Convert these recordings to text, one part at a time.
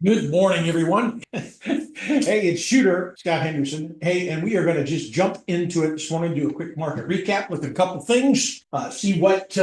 Good morning, everyone. Hey, it's Shooter Scott Henderson. Hey, and we are going to just jump into it this morning, do a quick market recap with a couple things, see what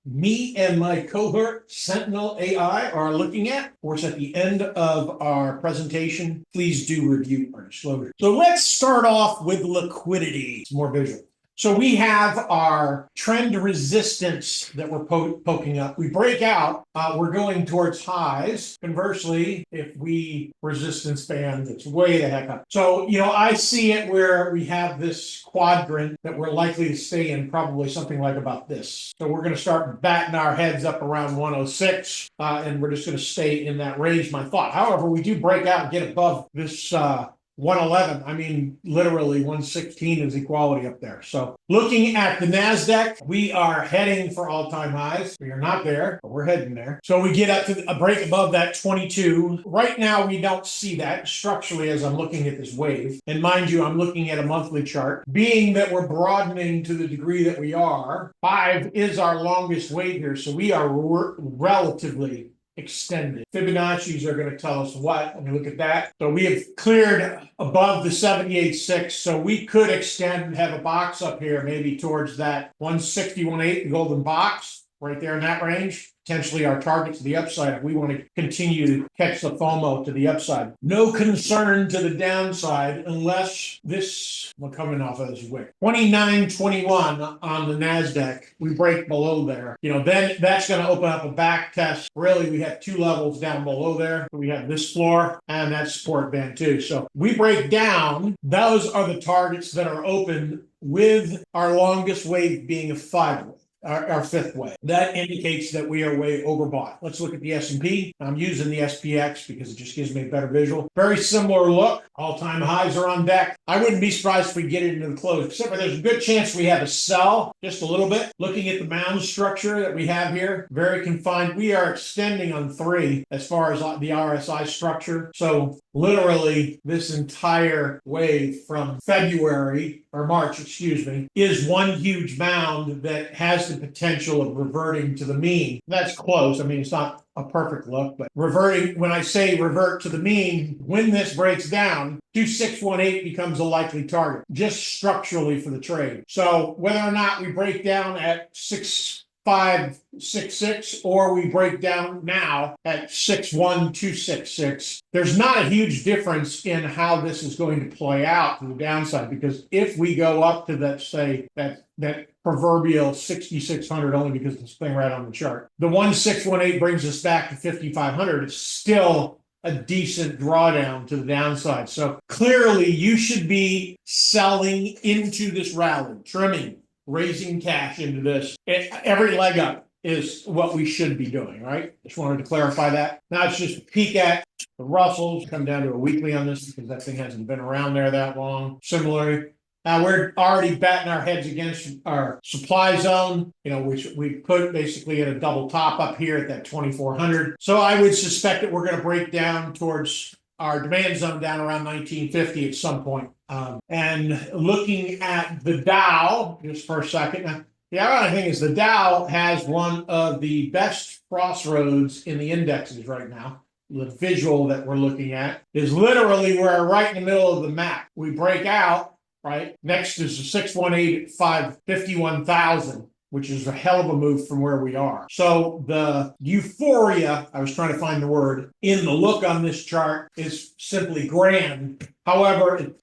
me and my cohort Sentinel AI are looking at. Of course, at the end of our presentation, please do review our disclosure. So let's start off with liquidity. It's more visual. So we have our trend resistance that we're poking up. We break out, we're going towards highs. Conversely, if we resistance band, it's way the heck up. So, I see it where we have this quadrant that we're likely to stay in, probably something like about this. So we're going to start batting our heads up around 106, and we're just going to stay in that range, my thought. However, we do break out and get above this 111. I mean, literally 116 is equality up there. So looking at the NASDAQ, we are heading for all-time highs. We are not there, but we're heading there. So we get up to a break above that 22. Right now, we don't see that structurally as I'm looking at this wave. And mind you, I'm looking at a monthly chart. Being that we're broadening to the degree that we are, 5 is our longest wave here. So we are relatively extended. Fibonacci's are going to tell us what when we look at that. So we have cleared above the 78.6, so we could extend and have a box up here, maybe towards that 160.18, the golden box, right there in that range. Potentially our target to the upside if we want to continue to catch the FOMO to the upside. No concern to the downside unless this, we're coming off of this wick. 29.21 on the NASDAQ. We break below there. Then that's going to open up a back test. Really, we have 2 levels down below there. We have this floor and that support band too. So we break down. Those are the targets that are open with our longest wave being a 5 wave. Our 5th way. That indicates that we are way overbought. Let's look at the S&P. I'm using the SPX because it just gives me a better visual. Very similar look. All-time highs are on deck. I wouldn't be surprised if we get it into the close, except for there's a good chance we have a sell just a little bit. Looking at the mound structure that we have here, very confined. We are extending on 3 as far as the RSI structure. So literally this entire wave from March, is one huge mound that has the potential of reverting to the mean. That's close. I mean, it's not a perfect look, but reverting, when I say revert to the mean, when this breaks down, 2618 becomes a likely target, just structurally for the trade. So whether or not we break down at 6566 or we break down now at 61266, there's not a huge difference in how this is going to play out to the downside, because if we go up to that, say, that proverbial 6,600, only because it's playing right on the chart, the 1618 brings us back to 5,500. It's still a decent drawdown to the downside. So clearly you should be selling into this rally, trimming, raising cash into this. Every leg up is what we should be doing, right? Just wanted to clarify that. Now it's just a peek at the Russells. Come down to a weekly on this because that thing hasn't been around there that long. Similarly, now we're already batting our heads against our supply zone, which we put basically at a double top up here at that 2,400. So I would suspect that we're going to break down towards our demand zone down around 1950 at some point. And looking at the Dow just for a second. Now, the other thing is the Dow has one of the best crossroads in the indexes right now. The visual that we're looking at is literally we're right in the middle of the map. We break out, right? Next is the 618 at 51,000. Which is a hell of a move from where we are. So the euphoria, I was trying to find the word, in the look on this chart is simply grand. However,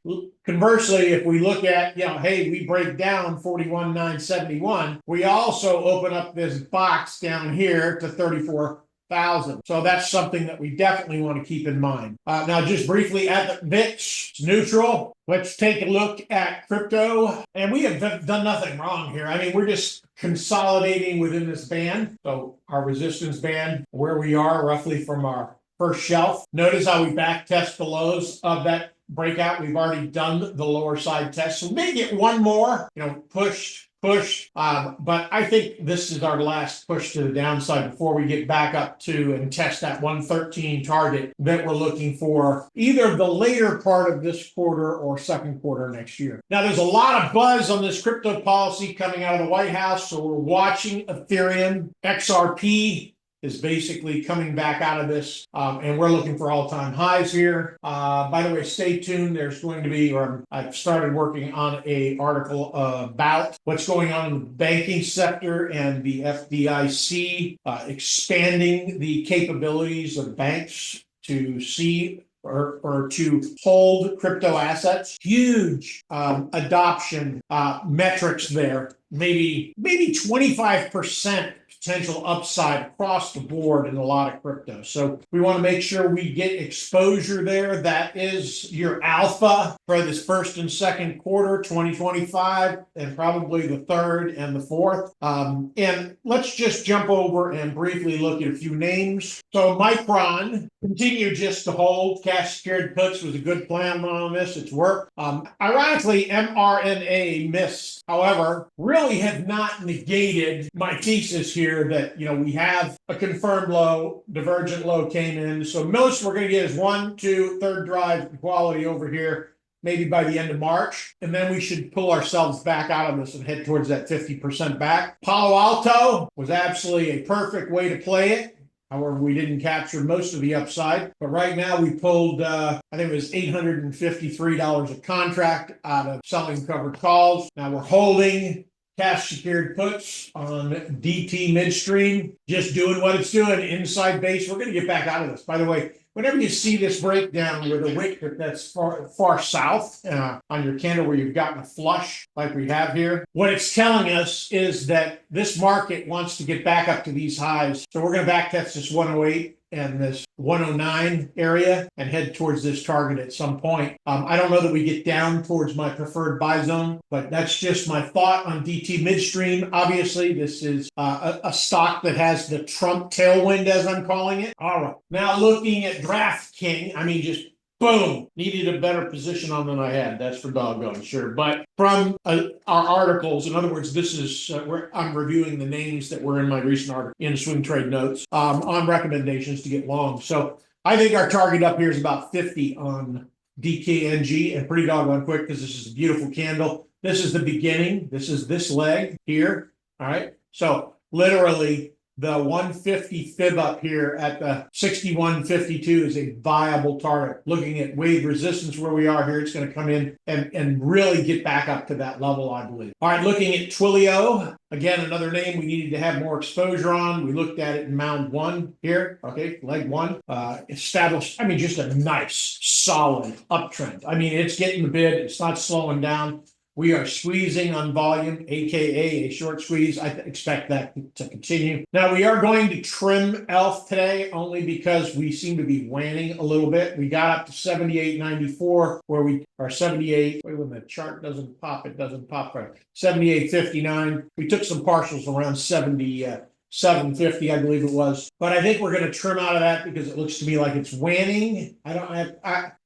conversely, if we look at, hey, we break down 41,971, we also open up this box down here to 34,000. So that's something that we definitely want to keep in mind. Now, just briefly at the VIX, it's neutral. Let's take a look at crypto. And we have done nothing wrong here. I mean, we're just consolidating within this band. So our resistance band, where we are roughly from our first shelf. Notice how we back test the lows of that breakout. We've already done the lower side test. So maybe get one more, push. But I think this is our last push to the downside before we get back up to and test that 113 target that we're looking for either the later part of this quarter or second quarter next year. Now, there's a lot of buzz on this crypto policy coming out of the White House, so we're watching Ethereum, XRP, is basically coming back out of this, and we're looking for all-time highs here. By the way, stay tuned. There's going to be, or I've started working on a article about what's going on in the banking sector and the FDIC expanding the capabilities of banks to see or to hold crypto assets. Huge adoption metrics there. Maybe 25% potential upside across the board in a lot of crypto. So we want to make sure we get exposure there. That is your alpha for this first and second quarter 2025, and probably the third and the fourth. And let's just jump over and briefly look at a few names. So Micron continued just to hold. Cash secured puts was a good plan on this. It's worked. Ironically, mRNA missed. However, really have not negated my thesis here that, we have a confirmed low, divergent low came in. So most we're going to get is 1, 2, third drive quality over here, maybe by the end of March. And then we should pull ourselves back out of this and head towards that 50% back. Palo Alto was absolutely a perfect way to play it. However, we didn't capture most of the upside. But right now we pulled, I think it was $853 a contract out of selling covered calls. Now we're holding cash secured puts on DT midstream, just doing what it's doing, inside base. We're going to get back out of this. By the way, whenever you see this breakdown with a wick that's far south on your candle where you've gotten a flush like we have here, what it's telling us is that this market wants to get back up to these highs. So we're going to back test this 108 and this 109 area and head towards this target at some point. I don't know that we get down towards my preferred buy zone, but that's just my thought on DT midstream. Obviously, this is a stock that has the Trump tailwind, as I'm calling it. All right. Now looking at DraftKings, just boom, needed a better position on than I had. That's for doggone sure. But from our articles, in other words, this is where I'm reviewing the names that were in my recent article in swing trade notes on recommendations to get long. So I think our target up here is about 50 on DKNG, and pretty doggone quick because this is a beautiful candle. This is the beginning. This is this leg here. All right. So literally, the 150 fib up here at the 61.52 is a viable target. Looking at wave resistance where we are here, it's going to come in and really get back up to that level, I believe. All right, looking at Twilio, again, another name we needed to have more exposure on. We looked at it in mound one here, okay, leg one. Established, just a nice, solid uptrend. It's getting the bid. It's not slowing down. We are squeezing on volume, aka a short squeeze. I expect that to continue. Now we are going to trim ELF today only because we seem to be waning a little bit. We got up to 78.94 where we are 78. Wait, when the chart doesn't pop, it doesn't pop right. 78.59. We took some partials around 750, I believe it was. But I think we're going to trim out of that because it looks to me like it's waning.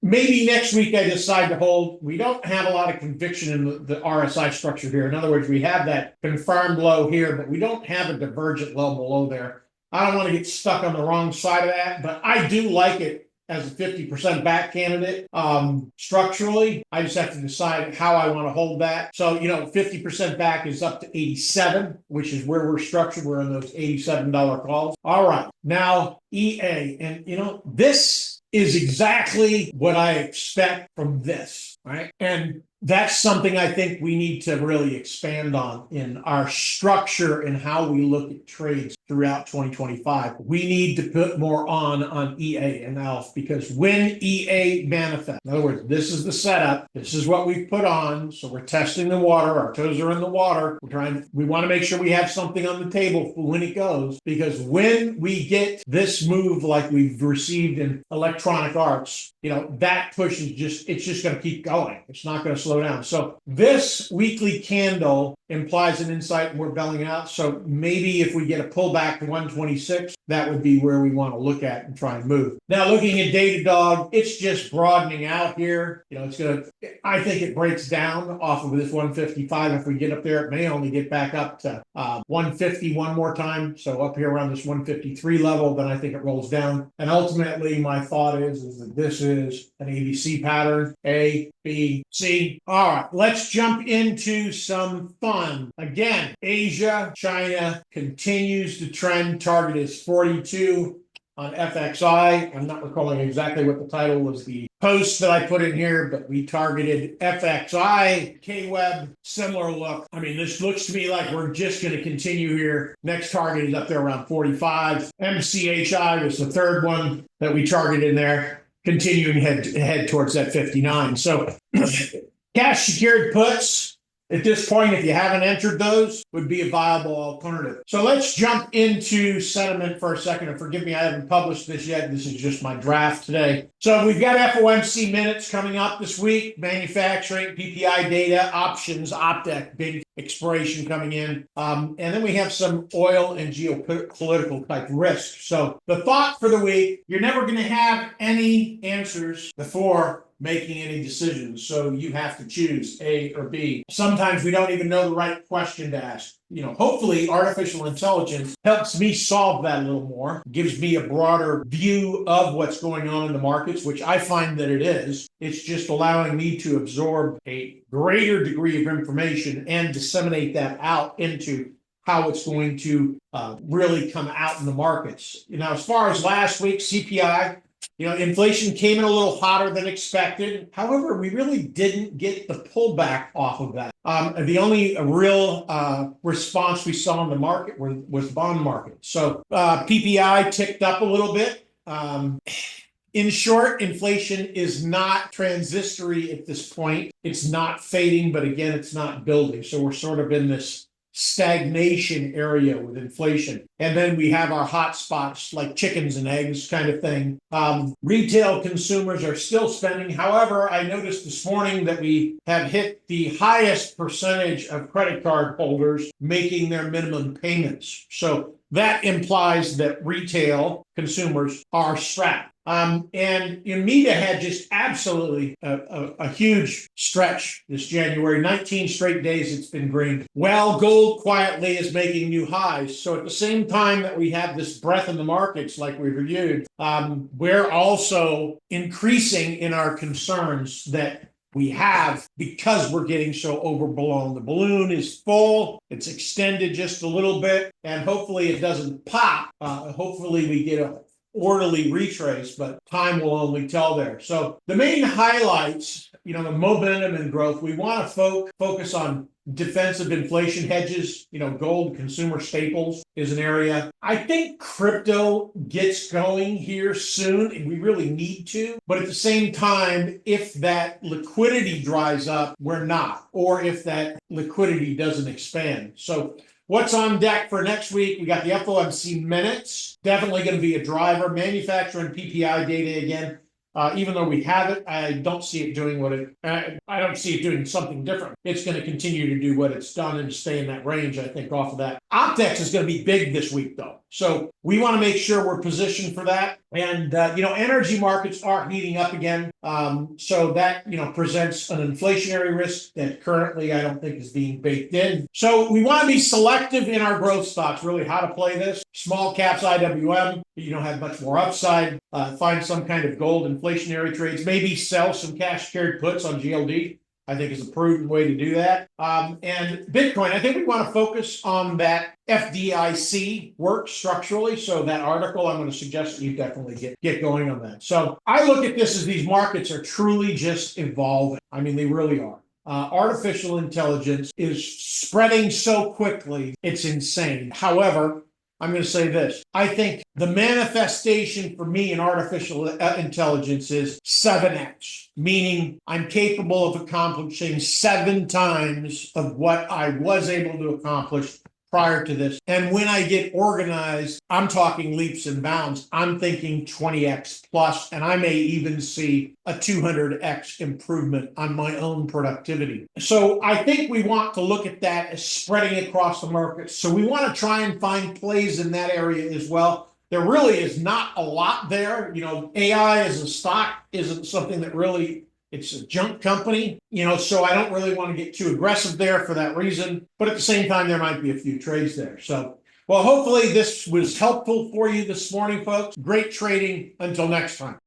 Maybe next week I decide to hold. We don't have a lot of conviction in the RSI structure here. In other words, we have that confirmed low here, but we don't have a divergent low below there. I don't want to get stuck on the wrong side of that, but I do like it as a 50% back candidate. Structurally, I just have to decide how I want to hold that. So, 50% back is up to 87, which is where we're structured. We're in those $87 calls. All right. Now, EA. And, this is exactly what I expect from this, right? And that's something I think we need to really expand on in our structure and how we look at trades throughout 2025. We need to put more on EA and ELF because when EA manifests, in other words, this is the setup, this is what we've put on, so we're testing the water, our toes are in the water, we want to make sure we have something on the table for when it goes, because when we get this move like we've received in electronic arts, that push is it's just going to keep going. It's not going to slow down. So this weekly candle implies an insight and we're belling out. So maybe if we get a pullback to 126, that would be where we want to look at and try and move. Now looking at Datadog, it's just broadening out here. I think it breaks down off of this 155. If we get up there, it may only get back up to 150 one more time. So up here around this 153 level, then I think it rolls down. And ultimately my thought is that this is an ABC pattern, A, B, C. All right, let's jump into some fun. Again, Asia, China continues to trend. Target is 42 on FXI. I'm not recalling exactly what the title was, the post that I put in here, but we targeted FXI, KWeb, similar look. I mean, this looks to me like we're just going to continue here. Next target is up there around 45. MCHI was the third one that we targeted in there, continuing head towards that 59. So cash secured puts, at this point, if you haven't entered those, would be a viable alternative. So let's jump into sentiment for a second. And forgive me, I haven't published this yet. This is just my draft today. So we've got FOMC minutes coming up this week, manufacturing, PPI data, options, OPTEC, big expiration coming in. And then we have some oil and geopolitical type risks. So the thought for the week, you're never going to have any answers before making any decisions. So you have to choose A or B. Sometimes we don't even know the right question to ask. Hopefully artificial intelligence helps me solve that a little more, gives me a broader view of what's going on in the markets, which I find that it is. It's just allowing me to absorb a greater degree of information and disseminate that out into how it's going to really come out in the markets. As far as last week, CPI, inflation came in a little hotter than expected. However, we really didn't get the pullback off of that. The only real response we saw in the market was the bond market. So PPI ticked up a little bit. In short, inflation is not transitory at this point. It's not fading, but again, it's not building. So we're sort of in this stagnation area with inflation. And then we have our hot spots like chickens and eggs kind of thing. Retail consumers are still spending. However, I noticed this morning that we have hit the highest percentage of credit card holders making their minimum payments. So that implies that retail consumers are strapped. And META had just absolutely a huge stretch this January, 19 straight days it's been green. Well, gold quietly is making new highs. So at the same time that we have this breadth in the markets like we reviewed, we're also increasing in our concerns that we have because we're getting so overblown. The balloon is full, it's extended just a little bit, and hopefully it doesn't pop. Hopefully we get a orderly retrace, but time will only tell there. So the main highlights, the momentum and growth, we want to focus on defensive inflation hedges. Gold, consumer staples is an area. I think crypto gets going here soon, and we really need to. But at the same time, if that liquidity dries up, we're not. Or if that liquidity doesn't expand. So what's on deck for next week? We got the FOMC minutes, definitely going to be a driver. Manufacturing PPI data again. Even though we have it, I don't see it doing I don't see it doing something different. It's going to continue to do what it's done and stay in that range, I think, off of that. OPTEX is going to be big this week, though. So we want to make sure we're positioned for that. And, energy markets are heating up again. So that, presents an inflationary risk that currently I don't think is being baked in. So we want to be selective in our growth stocks, really how to play this. Small caps, IWM, have much more upside. Find some kind of gold inflationary trades, maybe sell some cash secured puts on GLD. I think is a prudent way to do that. And Bitcoin, I think we want to focus on that FDIC work structurally. So that article, I'm going to suggest that you definitely get going on that. So I look at this as these markets are truly just evolving. I mean, they really are. Artificial intelligence is spreading so quickly, it's insane. However, I'm going to say this. I think the manifestation for me in artificial intelligence is 7x, meaning I'm capable of accomplishing 7 times of what I was able to accomplish prior to this. And when I get organized, I'm talking leaps and bounds. I'm thinking 20x plus, and I may even see a 200x improvement on my own productivity. So I think we want to look at that as spreading across the market. So we want to try and find plays in that area as well. There really is not a lot there. AI as a stock isn't something that really, it's a junk company, so I don't really want to get too aggressive there for that reason. But at the same time, there might be a few trades there. So, well, hopefully this was helpful for you this morning, folks. Great trading. Until next time.